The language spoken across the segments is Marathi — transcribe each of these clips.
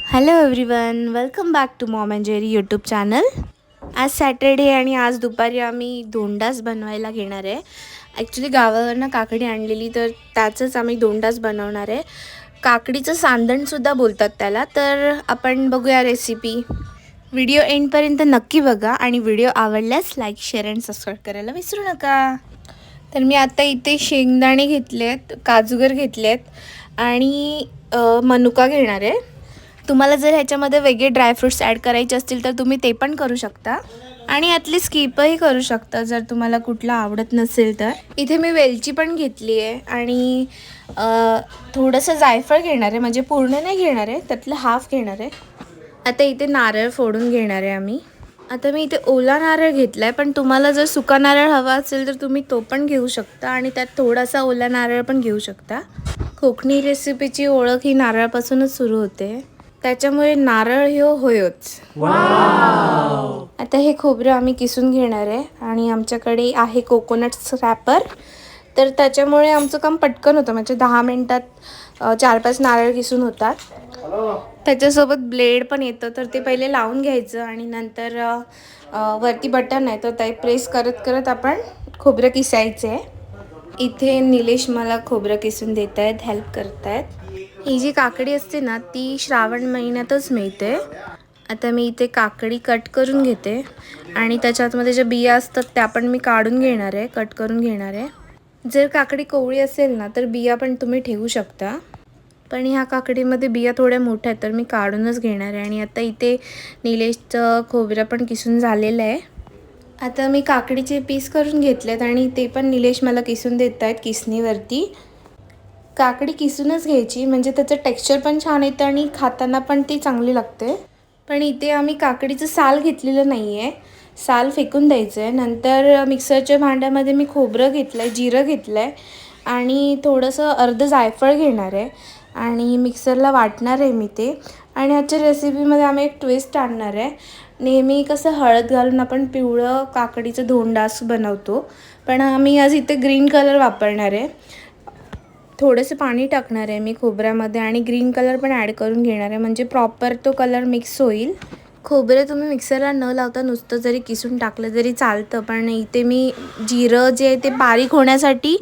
Hello everyone, welcome back to Mom and Jerry YouTube channel. आज सॅटर्डे आणि आज दुपारी आम्ही दोंडाच बनवायला घेणार आहे. ॲक्च्युली गावावरनं काकडी आणलेली, तर त्याचंच आम्ही दोंडाच बनवणार आहे. काकडीचं सांदणसुद्धा बोलतात त्याला. तर आपण बघूया रेसिपी. व्हिडिओ एंडपर्यंत नक्की बघा आणि व्हिडिओ आवडल्यास लाईक, शेअर अँड सबस्क्राईब करायला विसरू नका. तर मी आता इथे शेंगदाणे घेतलेत, काजूगर घेतलेत आणि मनुका घेणार आहे. तुम्हाला जर ह्याच्यामध्ये वेगळे ड्रायफ्रूट्स ॲड करायचे असतील तर तुम्ही ते पण करू शकता आणि यातली स्किपही करू शकता जर तुम्हाला कुठला आवडत नसेल तर. इथे मी वेलची पण घेतली आहे आणि थोडंसं जायफळ घेणार आहे, म्हणजे पूर्ण नाही घेणार आहे, त्यातलं हाफ घेणार आहे. आता इथे नारळ फोडून घेणार आहे आम्ही. आता मी इथे ओला नारळ घेतला आहे, पण तुम्हाला जर सुका नारळ हवा असेल तर तुम्ही तो पण घेऊ शकता आणि त्यात थोडासा ओला नारळ पण घेऊ शकता. कोकणी रेसिपीची ओळख ही नारळापासूनच सुरू होते, त्याच्यामुळे नारळ ह्यो होयोच. आता हे खोबरं आम्ही किसून घेणार आहे आणि आमच्याकडे आहे कोकोनट रॅपर, तर त्याच्यामुळे आमचं काम पटकन होतं, म्हणजे 10 मिनटात 4-5 नारळ किसून होतात. त्याच्यासोबत ब्लेड पण येतं, तर ते पहिले लावून घ्यायचं आणि नंतर वरती बटन आहे तर ते प्रेस करत करत आपण खोबरं किसायचं आहे. इथे निलेश मला खोबरं किसून देत आहेत, हेल्प करत आहेत. ही जी काकडी असते ना ती श्रावण महिन्यातच मिळते. आता मी इथे काकडी कट करून घेते आणि त्याच्यातमध्ये ज्या बिया असतात त्या पण मी काढून घेणार आहे, कट करून घेणार आहे. जर काकडी कोवळी असेल ना तर बिया पण तुम्ही ठेवू शकता, पण ह्या काकडीमध्ये बिया थोड्या मोठ्या आहेत तर मी काढूनच घेणार आहे. आणि आता इथे निलेशचं खोबरं पण किसून झालेलं आहे. आता मी काकडीचे पीस करून घेतलेत आणि ते पण निलेश मला किसून देत आहेत किसणीवरती. काकडी किसूनच घ्यायची, म्हणजे त्याचं टेक्स्चर पण छान येतं आणि खाताना पण ती चांगली लागते. पण इथे आम्ही काकडीचं साल घेतलेलं नाही आहे, साल फेकून द्यायचं आहे. नंतर मिक्सरच्या भांड्यामध्ये मी खोबरं घेतलं आहे, जिरं घेतलं आहे आणि थोडंसं अर्ध जायफळ घेणार आहे आणि मिक्सरला वाटणार आहे मी ते. आणि आजच्या रेसिपीमध्ये आम्ही एक ट्विस्ट आणणार आहे. नेहमी कसं हळद घालून आपण पिवळं काकडीचं धोंडास बनवतो, पण आम्ही आज इथे ग्रीन कलर वापरणार आहे. थोडंसं पाणी टाकणार आहे मी खोबऱ्यामध्ये आणि ग्रीन कलर पण ॲड करून घेणार आहे, म्हणजे प्रॉपर तो कलर मिक्स होईल. खोबरं तुम्ही मिक्सरला न लावता नुसतं जरी किसून टाकलं जरी चालतं, पण इथे मी जिरं जे आहे ते बारीक होण्यासाठी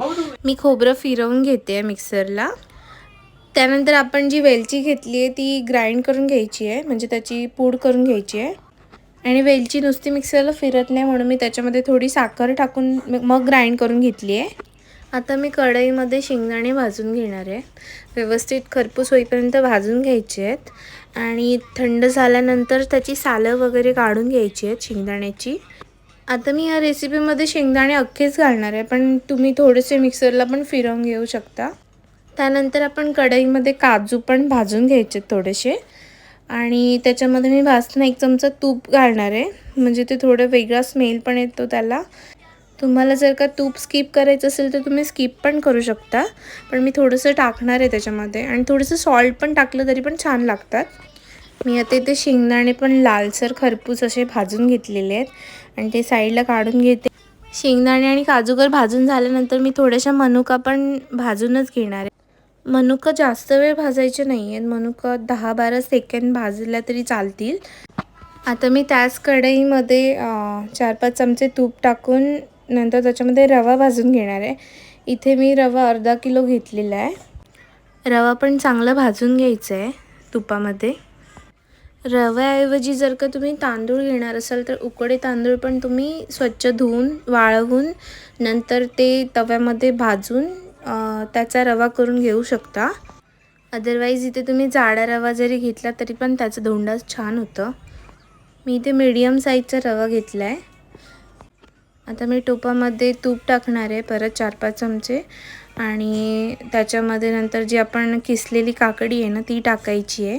मी खोबरं फिरवून घेते आहे मिक्सरला. त्यानंतर आपण जी वेलची घेतली आहे ती ग्राइंड करून घ्यायची आहे, म्हणजे त्याची पूड करून घ्यायची आहे. आणि वेलची नुसती मिक्सरला फिरत नाही म्हणून मी त्याच्यामध्ये थोडी साखर टाकून मग ग्राइंड करून घेतली आहे. आता मी कढईमध्ये शेंगदाणे भाजून घेणार आहे, व्यवस्थित खरपूस होईपर्यंत भाजून घ्यायचे आहेत आणि थंड झाल्यानंतर त्याची सालं वगैरे काढून घ्यायची आहेत शेंगदाण्याची. आता मी या रेसिपीमध्ये शेंगदाणे अख्खेच घालणार आहे, पण तुम्ही थोडेसे मिक्सरला पण फिरवून घेऊ शकता. त्यानंतर आपण कढईमध्ये काजू पण भाजून घ्यायचे थोडेसे आणि त्याच्यामध्ये मी भाजताना 1 चमचा तूप घालणार आहे, म्हणजे ते थोडं वेगळा स्मेल पण येतो त्याला. तुम्हाला जर का तूप स्किप करायचं असेल तर तुम्ही स्किप पण करू शकता, पण मी थोडंसं टाकणार आहे त्याच्यामध्ये आणि थोडंसं सॉल्ट पण टाकलं तरी पण छान लागतात. मी आता इथे शेंगदाणे पण लालसर खरपूस असे भाजून घेतलेले आहेत आणि ते साईडला काढून घेते. शेंगदाणे आणि काजूगर भाजून झाल्यानंतर मी थोड्याशा मनुका पण भाजूनच घेणार आहे. मनुका जास्त वेळ भाजायचे नाही आहेत, मनुका 10-12 सेकंद भाजल्या तरी चालतील. आता मी त्याच कढईमध्ये 4-5 चमचे तूप टाकून नंतर त्याच्यामध्ये रवा भाजून घेणार आहे. इथे मी रवा अर्धा किलो घेतलेला आहे. रवा पण चांगला भाजून घ्यायचा आहे तुपामध्ये. रव्याऐवजी जर का तुम्ही तांदूळ घेणार असाल तर उकडे तांदूळ पण तुम्ही स्वच्छ धुवून वाळवून नंतर ते तव्यामध्ये भाजून त्याचा रवा करून घेऊ शकता. अदरवाईज इथे तुम्ही जाडा रवा जरी घेतला तरी पण त्याचं धोंडाच छान होतं. मी इथे मीडियम साईजचा रवा घेतला आहे. आता मी तुपामध्ये तूप टाकणार आहे परत 4-5 चमचे आणि त्याच्यामध्ये नंतर जी आपण किसलेली काकडी आहे ना ती टाकायची आहे.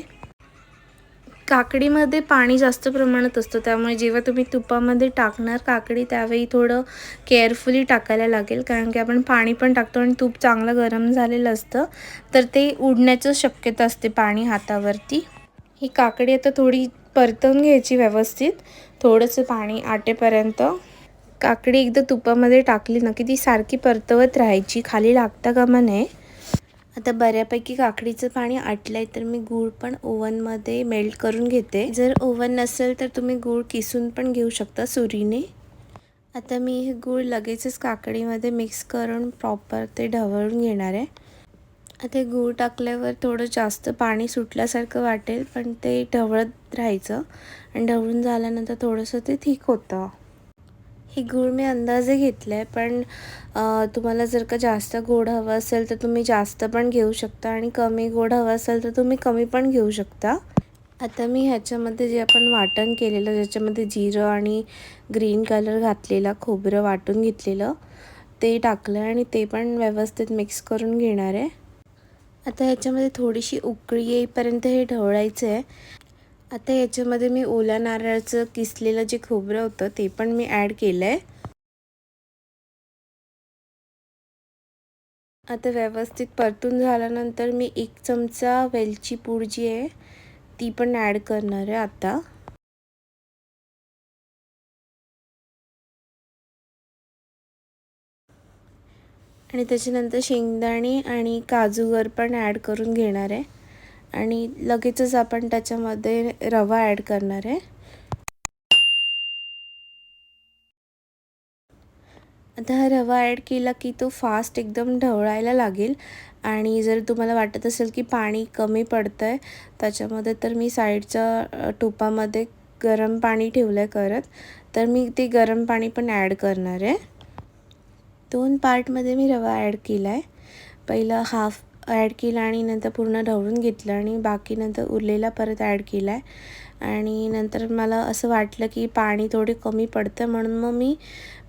काकडीमध्ये पाणी जास्त प्रमाणात असतं, त्यामुळे जेव्हा तुम्ही तुपामध्ये टाकणार काकडी त्यावेळी थोडं केअरफुली टाकायला लागेल, कारण की आपण पाणी पण टाकतो आणि तूप चांगलं गरम झालेलं असतं तर ते उडण्याचं शक्यता असते पाणी हातावरती. ही काकडी आता थोडी परतवून घ्यायची व्यवस्थित, थोडंसं पाणी आटेपर्यंत. काकडी एकदा तुपामध्ये टाकली ना की ती सारखी परतवत राहायची, खाली लागता कामा नये. आता बऱ्यापैकी काकडीचं पाणी आटलं आहे, तर मी गूळ पण ओव्हनमध्ये मेल्ट करून घेते. जर ओव्हन नसेल तर तुम्ही गूळ किसून पण घेऊ शकता सुरीने. आता मी हे गूळ लगेचच काकडीमध्ये मिक्स करून प्रॉपर ते ढवळून घेणार आहे. आता गूळ टाकल्यावर थोडं जास्त पाणी सुटल्यासारखं वाटेल, पण ते ढवळत राहायचं आणि ढवळून झाल्यानंतर थोडंसं ते थिक होतं. हे गूळ मी अंदाजे घेतलं आहे, पण तुम्हाला जर का जास्त गोड हवं असेल तर तुम्ही जास्त पण घेऊ शकता आणि कमी गोड हवं असेल तर तुम्ही कमी पण घेऊ शकता. आता मी ह्याच्यामध्ये जे आपण वाटण केलेलं, ज्याच्यामध्ये जिरं आणि ग्रीन कलर घातलेला, खोबरं वाटून घेतलेलं ते टाकलं आणि ते पण व्यवस्थित मिक्स करून घेणार आहे. आता ह्याच्यामध्ये थोडीशी उकळी येईपर्यंत हे ढवळायचं आहे. आता याच्यामध्ये मी ओल्या नारळाचं किसलेलं जे खोबरं होतं ते पण मी ॲड केलं आहे. आता व्यवस्थित परतून झाल्यानंतर मी 1 चमचा वेलची पूड जी आहे ती पण ॲड करणार आहे आता. आणि त्याच्यानंतर शेंगदाणे आणि काजूगर पण ॲड करून घेणार आहे आणि लगेचच आपण त्याच्यामध्ये रवा ॲड करणार आहे. आता हा रवा ॲड केला की तो फास्ट एकदम ढवळायला लागेल आणि जर तुम्हाला वाटत असेल की पाणी कमी पडतं आहे त्याच्यामध्ये, तर मी साईडच्या टोपामध्ये गरम पाणी ठेवलं आहे करत, तर मी ते गरम पाणी पण ॲड करणार आहे. 2 पार्टमध्ये मी रवा ॲड केला आहे. पहिलं हाफ ॲड केला आणि नंतर पूर्ण ढवळून घेतलं आणि बाकी नंतर उरलेला परत ॲड केला आहे. आणि नंतर मला असं वाटलं की पाणी थोडे कमी पडतं, म्हणून मग मी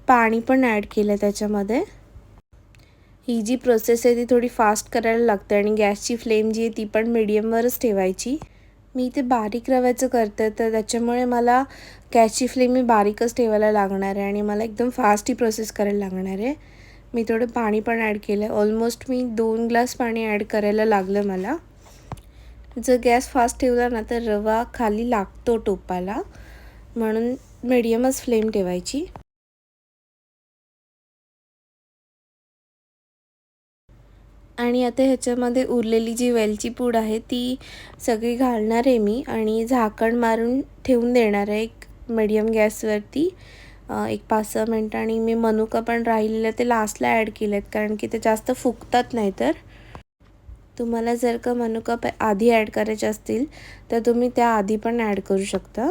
पाणी पण ॲड केलं त्याच्यामध्ये. ही जी प्रोसेस आहे ती थोडी फास्ट करायला लागते आणि गॅसची फ्लेम जी आहे ती पण मीडियमवरच ठेवायची. मी इथे बारीक रव्याचं करते, तर त्याच्यामुळे मला गॅसची फ्लेम मी बारीकच ठेवायला लागणार आहे आणि मला एकदम फास्ट ही प्रोसेस करायला लागणार आहे. मी थोडं पाणी पण ॲड केलं आहे. ऑलमोस्ट मी 2 ग्लास पाणी ॲड करायला लागलं मला. जर गॅस फास्ट ठेवला ना तर रवा खाली लागतो टोपाला, म्हणून मीडियमच फ्लेम ठेवायची. आणि आता ह्याच्यामध्ये उरलेली जी वेलची पूड आहे ती सगळी घालणार आहे मी आणि झाकण मारून ठेवून देणार आहे एक मीडियम गॅसवरती एक 5-6 मिनटं. आणि मी मनुका पण राहिलेलं ते लास्टला ॲड केले आहेत, कारण की ते जास्त फुगतात नाही. तर तुम्हाला जर का मनुका आधी ॲड करायचे असतील तर तुम्ही त्याआधी पण ॲड करू शकता.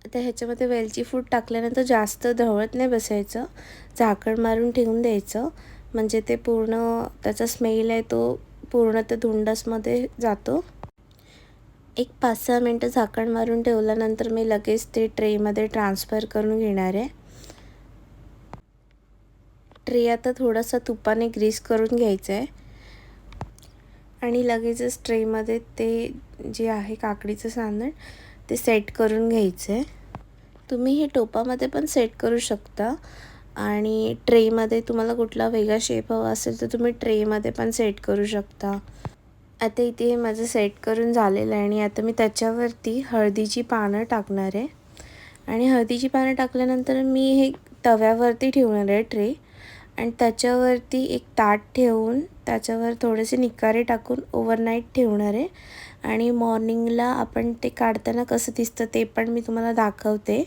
आता ह्याच्यामध्ये वेलची पूड टाकल्यानंतर जास्त ढवळत नाही बसायचं, झाकण मारून ठेवून द्यायचं, म्हणजे ते पूर्ण त्याचा स्मेल आहे तो पूर्ण त्या धुंडसमध्ये जातो. एक 5-6 मिनटं झाकण मारून ठेवल्यानंतर मी लगेच ते ट्रेमध्ये ट्रान्सफर करून घेणार आहे. ट्रे आता थोडासा तुपाने ग्रीस करून घ्यायचं आहे आणि लगेचच ट्रेमध्ये ते जे आहे काकडीचं सांदण ते सेट करून घ्यायचं आहे. तुम्ही हे टोपामध्ये पण सेट करू शकता आणि ट्रेमध्ये तुम्हाला कुठला वेगळा शेप हवा असेल तर तुम्ही ट्रेमध्ये पण सेट करू शकता. आता इथे हे माझं सेट करून झालेलं आहे आणि आता मी त्याच्यावरती हळदीची पानं टाकणार आहे आणि हळदीची पानं टाकल्यानंतर मी हे तव्यावरती ठेवणार आहे ट्रे आणि त्याच्यावरती एक ताट ठेवून त्याच्यावर थोडेसे निकारे टाकून ओव्हरनाईट ठेवणार आहे आणि मॉर्निंगला आपण ते काढताना कसं दिसतं ते पण मी तुम्हाला दाखवते.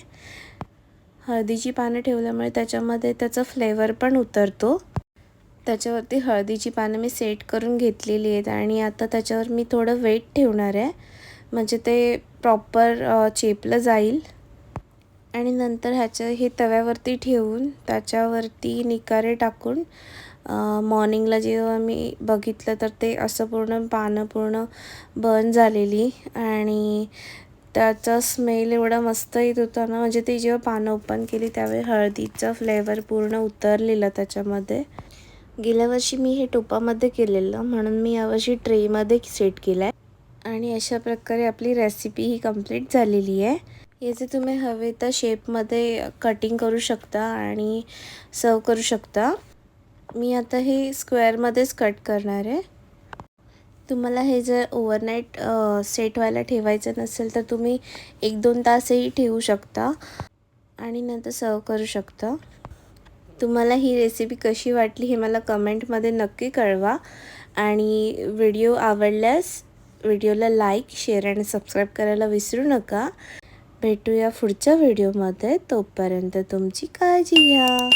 हळदीची पानं ठेवल्यामुळे त्याच्यामध्ये त्याचा फ्लेवर पण उतरतो. त्याच्यावरती हळदीची पानं मी सेट करून घेतलेली आहेत आणि आता त्याच्यावर मी थोडं वेट ठेवणार आहे, म्हणजे ते प्रॉपर चेपलं जाईल. आणि नंतर हे तव्यावरती ठेवून त्याच्यावरती निकारे टाकून मॉर्निंगला जेव्हा मी बघितलं तर ते असं पूर्ण पानं पूर्ण बर्न झालेली आणि त्याचा स्मेल एवढा मस्त येत होता ना, म्हणजे ते जेव्हा पानं ओपन केली त्यावेळी हळदीचा फ्लेवर पूर्ण उतरलेला त्याच्यामध्ये. गेल्या वर्षी मी हे टोपामध्ये केलेलं, म्हणून मी यावर्षी ट्रेमध्ये सेट केलं आहे आणि अशा प्रकारे आपली रेसिपी ही कंप्लीट झालेली आहे. याचे तुम्ही हवे तर शेपमध्ये कटिंग करू शकता आणि सर्व करू शकता. मी आता हे स्क्वेअरमध्येच कट करणार आहे. तुम्हाला हे जर ओव्हरनाईट सेट व्हायला ठेवायचं नसेल तर तुम्ही 1-2 तासही ठेवू शकता आणि नंतर सर्व करू शकता. तुम्हाला ही रेसिपी कशी वाटली हे मला कमेंटमध्ये नक्की कळवा आणि व्हिडिओ आवडल्यास व्हिडिओला लाईक, शेअर आणि सबस्क्राईब करायला विसरू नका. भेटूया पुढच्या व्हिडिओमध्ये. तोपर्यंत तुमची काळजी घ्या.